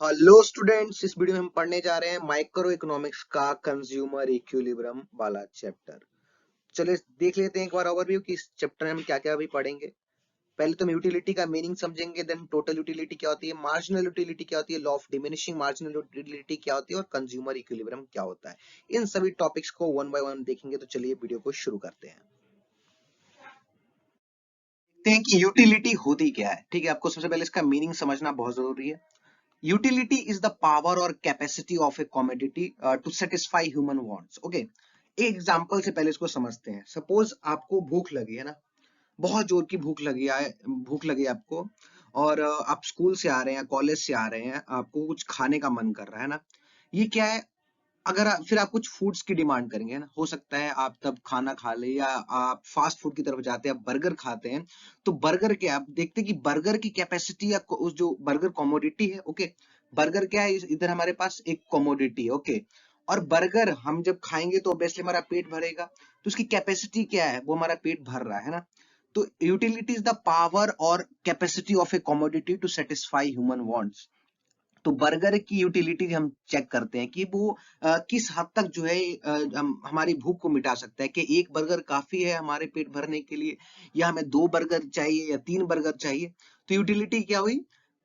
Hello students, इस video में हम पढ़ने जा रहे हैं माइक्रो इकोनॉमिक्स का कंज्यूमर इक्विलिब्रियम वाला चैप्टर। चलिए देख लेते हैं एक बार ओवरव्यू कि इस चैप्टर में हम क्या क्या अभी पढ़ेंगे। पहले तो हम यूटिलिटी का मीनिंग समझेंगे, देन टोटल यूटिलिटी क्या होती है, मार्जिनल यूटिलिटी क्या होती है, law of diminishing marginal utility क्या होती है और कंज्यूमर इक्विलिब्रियम क्या होता है। इन सभी टॉपिक्स को वन बाय वन देखेंगे। तो चलिए वीडियो को शुरू करते हैं। देखते हैं कि यूटिलिटी होती क्या है। ठीक है, आपको सबसे पहले इसका मीनिंग समझना बहुत जरूरी है। Utility is the power or capacity of a commodity to satisfy human wants. Okay, एक एग्जांपल से पहले इसको समझते हैं। सपोज आपको भूख लगी है ना, बहुत जोर की भूख लगी है आपको। और आप स्कूल से आ रहे हैं, कॉलेज से आ रहे हैं, आपको कुछ खाने का मन कर रहा है ना। ये क्या है, फिर आप कुछ फूड्स की डिमांड करेंगे ना, हो सकता है आप तब खाना खा ले या आप फास्ट फूड की तरफ जाते हैं, आप बर्गर खाते हैं। तो बर्गर के आप देखते हैं कि बर्गर की कैपेसिटी या उस जो बर्गर कमोडिटी है। ओके, बर्गर क्या है, इधर हमारे पास एक कमोडिटी है। ओके, और बर्गर हम जब खाएंगे तो ऑब्वियसली हमारा पेट भरेगा। तो उसकी कैपेसिटी क्या है, वो हमारा पेट भर रहा है ना। तो यूटिलिटी इज द पावर और capacity of a commodity to satisfy human wants. तो बर्गर की यूटिलिटी हम चेक करते हैं कि वो किस हद तक जो है हमारी भूख को मिटा सकता है, कि एक बर्गर काफी है हमारे पेट भरने के लिए, या हमें दो बर्गर चाहिए या तीन बर्गर चाहिए। तो यूटिलिटी क्या हुई,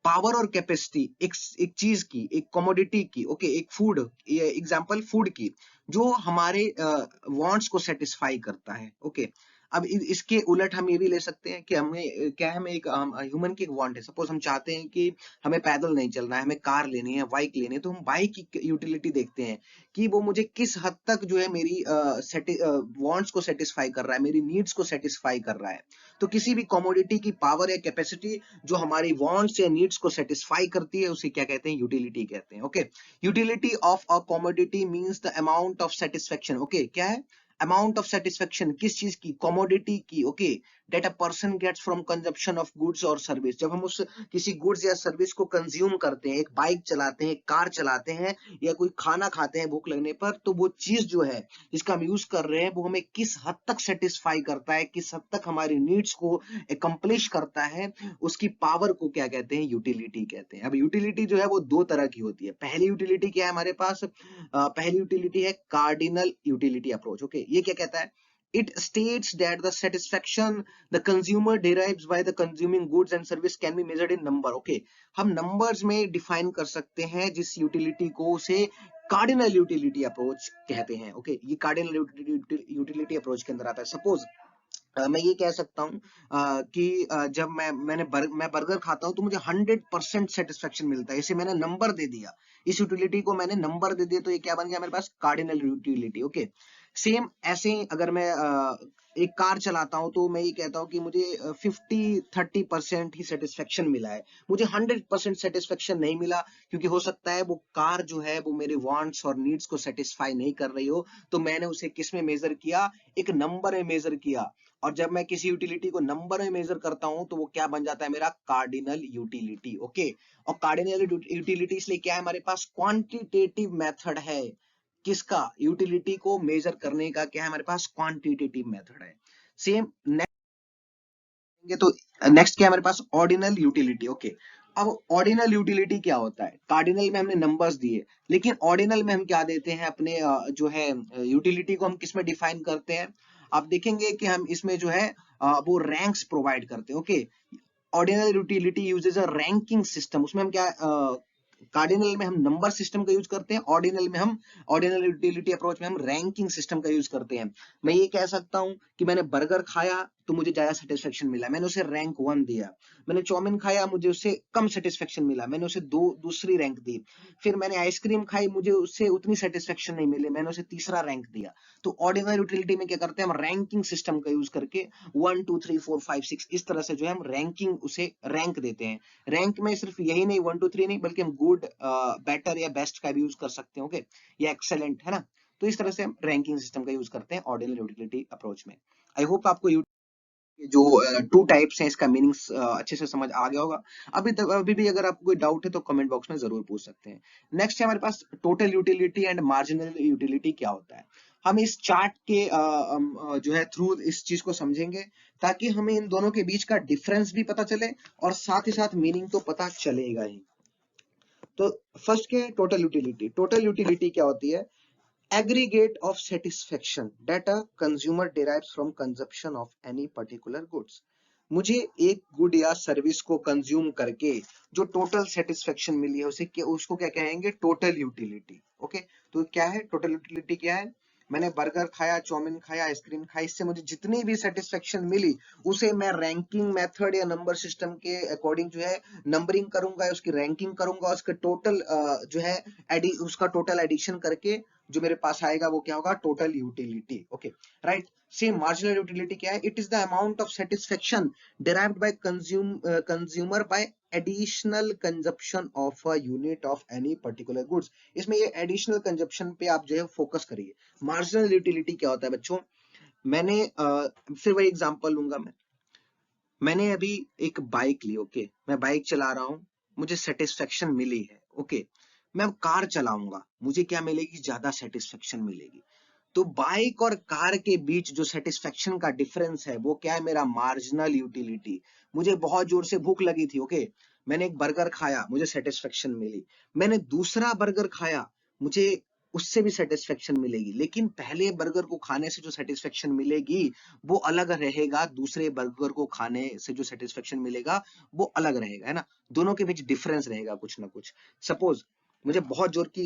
पावर और कैपेसिटी एक चीज की, एक कमोडिटी की। ओके, एक फूड, एग्जांपल फूड की, जो हमारे वांट्स को सेटिस्फाई करता है। ओके, अब इसके उलट हम ये भी ले सकते हैं कि हमें क्या है, हमें एक ह्यूमन की एक वांट है। सपोज हम चाहते हैं कि हमें पैदल नहीं चलना है, हमें कार लेनी है, बाइक लेनी है। तो हम बाइक की यूटिलिटी देखते हैं कि वो मुझे किस हद तक जो है मेरी वांट्स को सेटिस्फाई कर रहा है, मेरी नीड्स को सेटिस्फाई कर रहा है। तो किसी भी कमोडिटी की पावर या कैपेसिटी जो हमारी वांट्स या नीड्स को सेटिस्फाई करती है, उसे क्या कहते हैं, यूटिलिटी कहते हैं। Okay, utility of a commodity means the amount of satisfaction. Okay, क्या है, अमाउंट ऑफ सेटिस्फेक्शन, किस चीज की, कमोडिटी की। Okay, that a person gets from consumption of goods और सर्विस। जब हम उस किसी गुड्स या सर्विस को कंज्यूम करते हैं, एक बाइक चलाते हैं, एक कार चलाते हैं, या कोई खाना खाते हैं भूख लगने पर, तो वो चीज जो है जिसका हम यूज कर रहे हैं, वो हमें किस हद तक सेटिस्फाई करता है, किस हद तक हमारी नीड्स को एकम्प्लिश करता है, उसकी पावर को क्या कहते हैं, यूटिलिटी कहते हैं। अब यूटिलिटी जो है वो दो तरह की होती है। पहली यूटिलिटी क्या है हमारे पास, पहली यूटिलिटी है कार्डिनल यूटिलिटी अप्रोच। ओके, ये क्या कहता है, it states that the satisfaction the consumer derives by the consuming goods and service can be measured in number. Okay, हम नंबर्स में डिफाइन कर सकते हैं जिस यूटिलिटी को, उसे कार्डिनल यूटिलिटी अप्रोच कहते हैं। ओके, ये कार्डिनल यूटिलिटी अप्रोच के अंदर आता है। सपोज मैं ये कह सकता हूँ कि जब मैं बर्गर खाता हूँ तो मुझे 100% सेटिस्फेक्शन मिलता है, इसे मैंने नंबर दे दिया, इस यूटिलिटी को मैंने नंबर दे दिया। तो ये क्या बन गया मेरे पास, कार्डिनल यूटिलिटी। ओके, सेम ऐसे ही अगर मैं एक कार चलाता हूँ तो मैं ये कहता हूँ कि मुझे 50-30% ही सेटिस्फेक्शन मिला है, मुझे 100% सेटिस्फेक्शन नहीं मिला, क्योंकि हो सकता है वो कार जो है वो मेरे वांट्स और नीड्स को सेटिस्फाई नहीं कर रही हो। तो मैंने उसे किस में मेजर किया, एक नंबर में मेजर किया। और जब मैं किसी यूटिलिटी को नंबर में मेजर करता हूं तो वो क्या बन जाता है, मेरा कार्डिनल यूटिलिटी। ओके, और कार्डिनल यूटिलिटी इसलिए क्या है, हमारे पास क्वांटिटेटिव मेथड है। किसका, यूटिलिटी को मेजर करने का क्या है, हमारे पास क्वांटिटेटिव मेथड है। सेम तो नेक्स्ट क्या है हमारे पास, ऑर्डिनल यूटिलिटी। ओके, अब ऑर्डिनल यूटिलिटी क्या होता है, कार्डिनल में हमने नंबर्स दिए, लेकिन ऑर्डिनल में हम क्या देते हैं, अपने जो है यूटिलिटी को हम किस में डिफाइन करते हैं। आप देखेंगे कि हम इसमें जो है वो रैंक्स प्रोवाइड करते हैं। Okay, ordinal utility uses a ranking system. उसमें हम क्या, कार्डिनल में हम नंबर सिस्टम का यूज करते हैं, ऑर्डिनल यूटिलिटी अप्रोच में हम रैंकिंग सिस्टम का यूज करते हैं। मैं ये कह सकता हूं कि मैंने बर्गर खाया तो मुझे ज्यादा सेटिस्फेक्शन मिला, मैंने उसे रैंक 1 दिया। मैंने चाउमीन खाया, मुझे उससे कम सेटिस्फेक्शन मिला, मैंने उसे दूसरी रैंक दी। फिर मैंने आइसक्रीम खाई, मुझे उससे उतनी सेटिस्फेक्शन नहीं मिली, मैंने उसे तीसरा रैंक दिया। तो ऑर्डिनल यूटिलिटी में क्या करते हैं, हम रैंकिंग सिस्टम का यूज करके 1 2 3 4 5 6 इस तरह से जो है हम रैंकिंग, उसे रैंक देते हैं। रैंक में सिर्फ यही नहीं, 1 2 3 नहीं, बल्कि हम गुड, बेटर या बेस्ट का भी यूज कर सकते हैं। ओके, या एक्सेलेंट, है ना। तो इस तरह से हम रैंकिंग सिस्टम का यूज करते हैं ऑर्डिनल यूटिलिटी अप्रोच में। आई होप आपको जो टू टाइप्स हैं इसका मीनिंग्स अच्छे से समझ आ गया होगा। अभी भी अगर आपको कोई डाउट है तो कमेंट बॉक्स में जरूर पूछ सकते हैं। नेक्स्ट है हमारे पास total utility and marginal utility क्या होता है। हम इस चार्ट के जो है थ्रू इस चीज को समझेंगे, ताकि हमें इन दोनों के बीच का डिफरेंस भी पता चले और साथ ही साथ मीनिंग तो पता चलेगा ही। तो फर्स्ट क्या है, टोटल यूटिलिटी। टोटल यूटिलिटी क्या होती है, aggregate of satisfaction that a consumer derives from consumption of any particular goods। मुझे एक गुड या सर्विस को कंज्यूम करके जो टोटल सेटिस्फेक्शन मिली है उसे क्या, उसको क्या कहेंगे, टोटल यूटिलिटी। ओके, तो क्या है टोटल यूटिलिटी, क्या है, मैंने बर्गर खाया, चाउमीन खाया, आइसक्रीम खाई, इससे मुझे जितनी भी सेटिस्फेक्शन मिली उसे मैं रैंकिंग मेथड या नंबर सिस्टम के अकॉर्डिंग जो है नंबरिंग करूंगा, उसकी रैंकिंग करूंगा, उसके टोटल जो है उसका टोटल एडिशन करके जो मेरे पास आएगा वो क्या होगा, total utility. Okay, right. Same marginal utility क्या है, it is the amount of satisfaction derived by consumer by additional consumption of a unit of any particular goods। इसमें ये एडिशनल कंजप्शन पे आप जो है फोकस करिए। मार्जिनल यूटिलिटी क्या होता है बच्चों, मैंने फिर वही एग्जांपल लूंगा मैंने अभी एक बाइक ली, ओके, मैं बाइक चला रहा हूं, मुझे सेटिस्फेक्शन मिली है, ओके, मैं अब कार चलाऊंगा, मुझे क्या मिलेगी, ज्यादा सेटिस्फेक्शन मिलेगी। तो बाइक और कार के बीच जो सेटिस्फेक्शन का डिफरेंस है वो क्या है, मेरा मार्जिनल यूटिलिटी। मुझे बहुत जोर से भूख लगी थी, ओके, मैंने एक बर्गर खाया, मुझे सेटिस्फेक्शन मिली, मैंने दूसरा बर्गर खाया, मुझे उससे भी सेटिस्फेक्शन मिलेगी, लेकिन पहले बर्गर को खाने से जो सेटिस्फेक्शन मिलेगी वो अलग रहेगा, दूसरे बर्गर को खाने से जो सेटिस्फेक्शन मिलेगा वो अलग रहेगा, है ना, दोनों के बीच डिफरेंस रहेगा कुछ ना कुछ। सपोज मुझे बहुत जोर की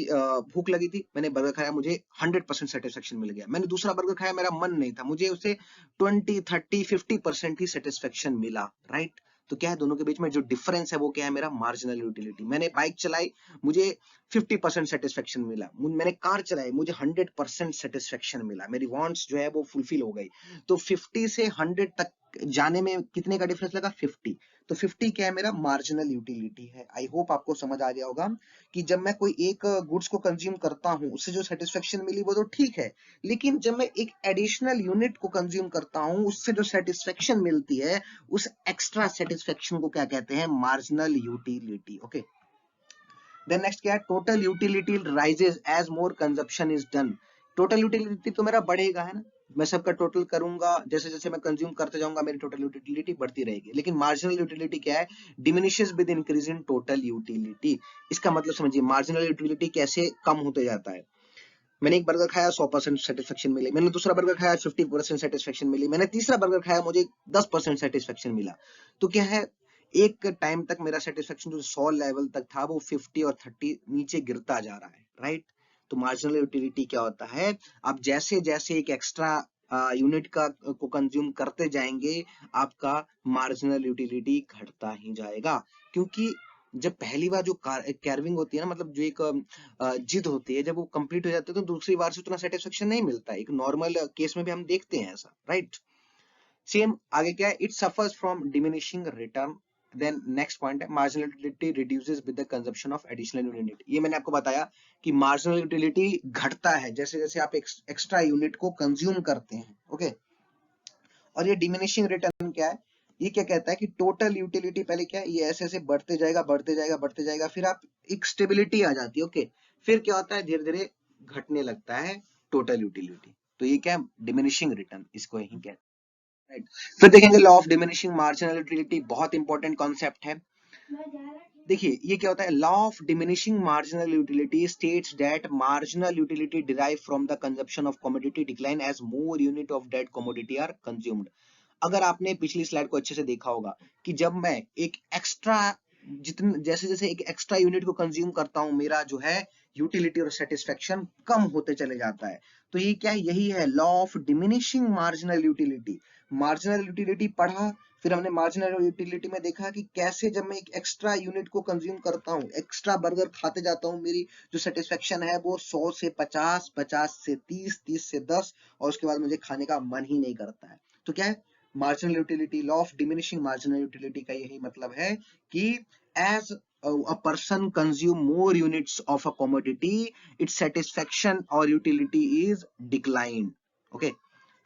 भूख लगी थी, मैंने बर्गर खाया, मुझे 100% सेटिस्फेक्शन मिल गया, मैंने दूसरा बर्गर खाया, मेरा मन नहीं था, मुझे उसे 20, 30, 50% ही सेटिस्फेक्शन मिला, राइट। तो क्या है, दोनों के बीच में जो डिफरेंस है वो क्या है, मेरा मार्जिनल यूटिलिटी। मैंने बाइक चलाई, मुझे 50% सेटिस्फेक्शन मिला, मैंने कार चलाई, मुझे 100% सेटिस्फेक्शन मिला, मेरी वांट्स जो है वो फुलफिल हो गई। तो 50 से 100 तक जाने में कितने का डिफरेंस लगा, 50। तो 50 क्या है, मेरा मार्जिनल यूटिलिटी है। आई होप आपको समझ आ गया होगा कि जब मैं कोई एक गुड्स को कंज्यूम करता हूं, उससे जो सेटिस्फेक्शन मिली वो तो ठीक है, लेकिन जब मैं एक एडिशनल यूनिट को कंज्यूम करता हूं, उससे जो सेटिस्फेक्शन मिलती है, उस एक्स्ट्रा सेटिस्फेक्शन को क्या कहते हैं, marginal utility. Okay, then next क्या है, total utility rises as more consumption is done. Total utility तो मेरा बढ़ेगा, है ना, मैं सबका टोटल करूंगा, जैसे जैसे मैं कंज्यूम करते जाऊंगा मेरी टोटल यूटिलिटी बढ़ती रहेगी। लेकिन मार्जिनल यूटिलिटी क्या है, diminishes with increase in total utility. इसका मतलब समझिए, मार्जिनल यूटिलिटी कैसे कम होते जाता है। मैंने एक बर्गर खाया, 100% सेटिस्फेक्शन मिली, मैंने दूसरा बर्गर खाया, 50% सेटिस्फेक्शन मिली, मैंने तीसरा बर्गर खाया, मुझे 10% सेटिस्फेक्शन मिला। तो क्या है, एक टाइम तक मेरा सेटिस्फेक्शन जो 100 लेवल तक था वो 50 और 30 नीचे गिरता जा रहा है, राइट। तो मार्जिनल यूटिलिटी क्या होता है, आप जैसे जैसे एक एक्स्ट्रा यूनिट का को कंज्यूम करते जाएंगे, आपका मार्जिनल यूटिलिटी घटता ही जाएगा। क्योंकि जब पहली बार जो कैर्विंग होती है ना, मतलब जो एक जिद होती है, जब वो कंप्लीट हो जाती है तो दूसरी बार से उतना सेटिस्फेक्शन नहीं मिलता है। एक नॉर्मल केस में भी हम देखते हैं ऐसा, राइट। सेम आगे क्या है, it suffers from diminishing return. Then next point है, marginal utility reduces with the consumption of additional unit. ये मैंने आपको बताया कि मार्जिनल यूटिलिटी घटता है जैसे जैसे आप एक्स्ट्रा यूनिट को कंज्यूम करते हैं, ओके। और ये डिमिनिशिंग रिटर्न क्या है, ये क्या कहता है कि टोटल यूटिलिटी पहले क्या है, ये ऐसे ऐसे बढ़ते जाएगा बढ़ते जाएगा बढ़ते जाएगा, फिर आप एक स्टेबिलिटी आ जाती है, ओके। फिर क्या होता है, धीरे धीरे घटने लगता है टोटल यूटिलिटी। तो ये क्या है, डिमिनिशिंग रिटर्न, इसको यही कहते हैं, राइट। फिर देखेंगे law of diminishing marginal utility, बहुत इंपॉर्टेंट कॉन्सेप्ट है। देखिए ये क्या होता है, law of diminishing marginal utility states that marginal utility derive from the consumption of commodity decline as more unit of that commodity are consumed. अगर आपने पिछली स्लाइड को अच्छे से देखा होगा कि जब मैं एक एक्स्ट्रा जितने जैसे जैसे एक एक्स्ट्रा यूनिट को कंज्यूम करता हूं, मेरा जो है यूटिलिटी और सेटिस्फेक्शन कम होते चले जाता है। तो ये क्या है, यही है law of diminishing marginal utility. Marginal utility पढ़ा, फिर हमने मार्जिनल यूटिलिटी में देखा कि कैसे जब मैं एक एक्स्ट्रा यूनिट को कंज्यूम करता हूँ, एक्स्ट्रा बर्गर खाते जाता हूँ, मेरी जो सेटिस्फेक्शन है वो 100 से 50, 50 से 30, 30 से 10, और उसके बाद मुझे खाने का मन ही नहीं करता है। तो क्या है, marginal utility, law of diminishing marginal utility का यही मतलब है कि as a person consume more units of a commodity, its satisfaction or utility is declined. Okay,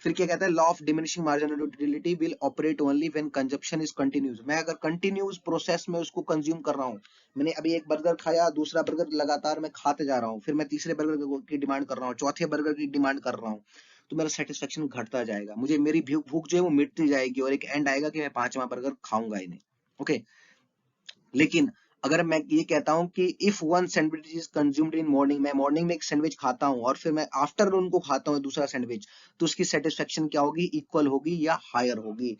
फिर क्या कहता है, law of diminishing marginal utility will operate only when consumption is continuous. मैं अगर कंटिन्यूस प्रोसेस में उसको कंज्यूम कर रहा हूँ, मैंने अभी एक बर्गर खाया, दूसरा बर्गर लगातार मैं खाते जा रहा हूँ, फिर मैं तीसरे बर्गर की डिमांड कर रहा हूँ, चौथे बर्गर की डिमांड कर रहा हूँ, तो मेरा सेटिस्फेक्शन घटता जाएगा, मुझे मेरी भूख जो है वो मिटती जाएगी, और एक एंड आएगा कि मैं 5वां बर्गर खाऊंगा ही नहीं, ओके। लेकिन अगर मैं ये कहता हूं कि if one sandwich is consumed in morning, मैं मॉर्निंग में एक सैंडविच खाता हूं और फिर मैं आफ्टरनून को खाता हूं दूसरा सैंडविच, तो उसकी सेटिस्फेक्शन क्या होगी, इक्वल होगी या हायर होगी।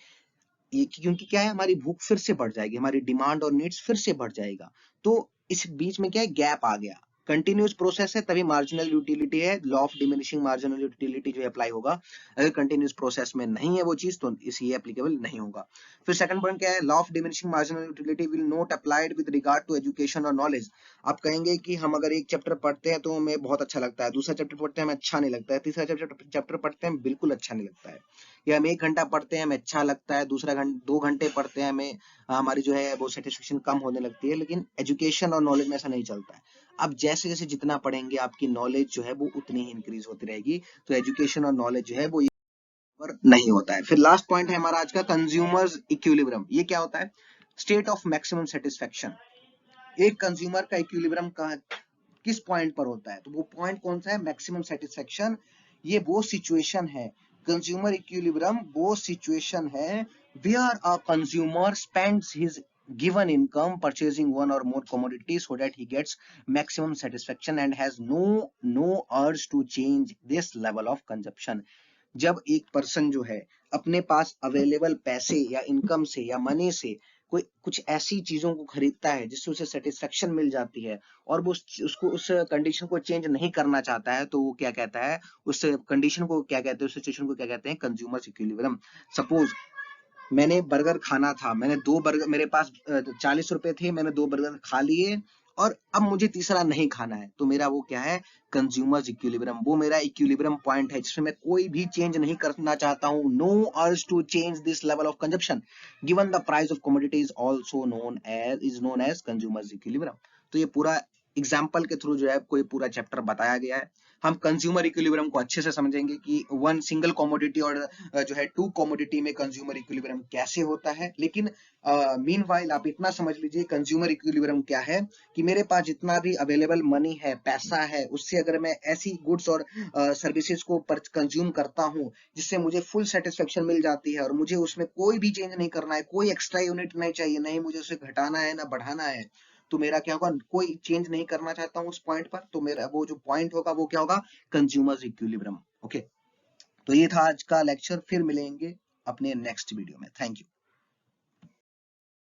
ये क्योंकि क्या है, हमारी भूख फिर से बढ़ जाएगी, हमारी डिमांड और नीड्स फिर से बढ़ जाएगा। तो इस बीच में क्या है, गैप आ गया। कंटिन्यूस प्रोसेस है तभी मार्जिनल यूटिलिटी है, law of diminishing marginal utility जो अप्लाई होगा। अगर कंटिन्यूस प्रोसेस में नहीं है वो चीज तो इसी एप्लीकेबल नहीं होगा। फिर सेकंड पॉइंट क्या है, law of diminishing marginal utility will not applied with regard to education और नॉलेज। आप कहेंगे कि हम अगर एक चैप्टर पढ़ते हैं तो हमें बहुत अच्छा लगता है, दूसरा चैप्टर पढ़ते हैं हमें अच्छा नहीं लगता है, तीसरा चैप्टर पढ़ते हैं बिल्कुल अच्छा नहीं लगता है, या हम 1 घंटा पढ़ते हैं हमें अच्छा लगता है, दूसरा 2 घंटे पढ़ते हैं हमें हमारी जो है वो सेटिस्फेक्शन कम होने लगती है। लेकिन एजुकेशन और नॉलेज में ऐसा नहीं चलता है। अब जैसे जैसे जितना पढ़ेंगे आपकी नॉलेज जो है वो उतनी ही इंक्रीज होती रहेगी। तो एजुकेशन और नॉलेज जो है वो पर नहीं होता है। फिर लास्ट पॉइंट है हमारा आज का, कंज्यूमर्स इक्विलिब्रियम। ये क्या होता है, स्टेट ऑफ मैक्सिमम सेटिस्फेक्शन। एक कंज्यूमर का इक्विलिब्रियम किस पॉइंट पर होता है, तो वो पॉइंट कौन सा है, मैक्सिमम सेटिस्फेक्शन। ये वो सिचुएशन है, कंज्यूमर इक्विलिब्रियम वो सिचुएशन है where a consumer spends his given income purchasing one or more commodities so that he gets maximum satisfaction and has no urge to change this level of consumption। जब एक person जो है अपने पास available पैसे या income से या money से कोई कुछ ऐसी चीजों को खरीदता है जिससे उसे सेटिस्फेक्शन मिल जाती है और वो उसको उस कंडीशन को चेंज नहीं करना चाहता है, तो वो क्या कहता है, उस कंडीशन को क्या कहते हैं, उस सिचुएशन को क्या कहते हैं, कंज्यूमर इक्विलिब्रियम। सपोज मैंने बर्गर खाना था, मैंने 2 बर्गर, मेरे पास 40 रुपए थे, मैंने 2 बर्गर खा लिए और अब मुझे तीसरा नहीं खाना है, तो मेरा वो क्या है, कंज्यूमर्स इक्विलिब्रियम। वो मेरा इक्विलिब्रियम पॉइंट है जिसमें मैं कोई भी चेंज नहीं करना चाहता हूं, no urge to change this level of consumption given the price of commodity is also known as consumer's equilibrium. तो ये पूरा एग्जाम्पल के थ्रू जो है आपको ये पूरा चैप्टर बताया गया है। हम कंज्यूमर इक्विलिब्रियम को अच्छे से समझेंगे कि वन सिंगल कमोडिटी और जो है 2 कमोडिटी में कंज्यूमर इक्विलिब्रियम कैसे होता है। लेकिन मीनवाइल आप इतना समझ लीजिए कंज्यूमर इक्विलिब्रियम क्या है, कि मेरे पास जितना भी अवेलेबल मनी है, पैसा है, उससे अगर मैं ऐसी गुड्स और सर्विसेज को कंज्यूम करता हूँ जिससे मुझे फुल सेटिस्फेक्शन मिल जाती है और मुझे उसमें कोई भी चेंज नहीं करना है, कोई एक्स्ट्रा यूनिट नहीं चाहिए, नहीं मुझे उसे घटाना है ना बढ़ाना है, तो मेरा क्या होगा, कोई चेंज नहीं करना चाहता हूँ उस पॉइंट पर, तो मेरा वो जो पॉइंट होगा वो क्या होगा, कंज्यूमर्स इक्विलिब्रियम। ओके, तो ये था आज का लेक्चर, फिर मिलेंगे अपने नेक्स्ट वीडियो में। Thank you.